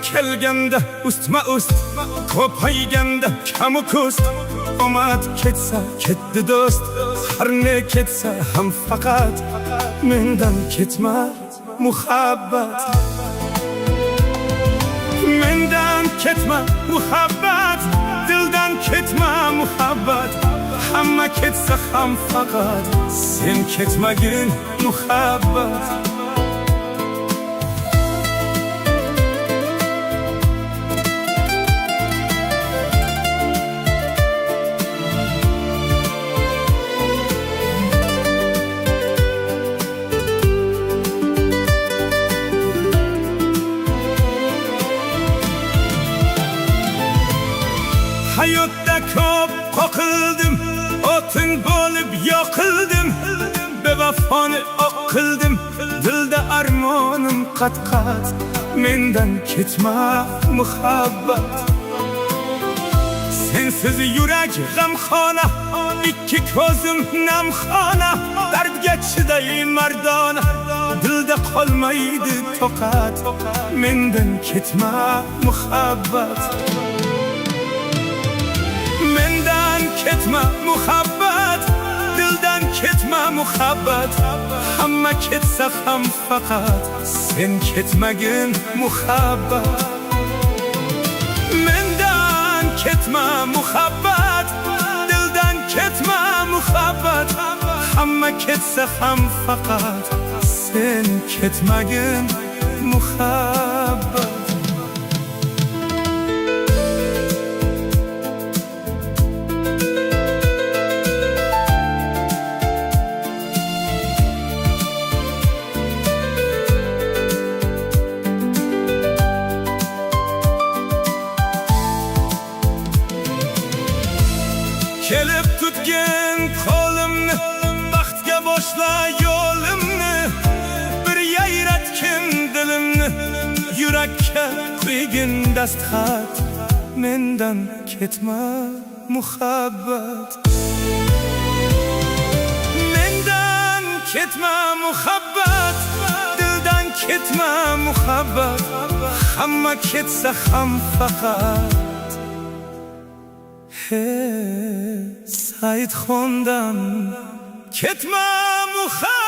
kelganda ustma ust, ko'payganda kamu kust. Omad ketsa ketdi do'st, har ne ketsa ham faqat mendan ketma muhabbat. Mendan ketma muhabbat, dildan ketma muhabbat. Hamma ketsa ham faqat sen ketmagin muhabbat. Hayotda ko'p qoqildim, o'tin bo'lib yoqildim. Bevafoni oq qildim, dilda armonim qat-qat. Mendan ketma muhabbat. Sensiz yurak g'amxona, ikki ko'zim namxona. Dardga chiday mardona, dilda qolmaydi toqat. Mendan ketma muhabbat. Mendan ketma muhabbat, dildan ketma muhabbat. Hamma ketsa ham faqat sen ketmagin muhabbat. Mendan ketma muhabbat, dildan ketma muhabbat. Hamma ketsa ham faqat sen ketmagin muhabbat. Kelib tutgan qo'limni, baxtga boshla yo'limni. Bir yayratgin dilimni, yurakka qo'ygin dastxat. Mendan ketma muhabbat. Mendan ketma muhabbat, dildan ketma muhabbat. Hamma ketsa ham faqat Said xondan ketma muhabbat.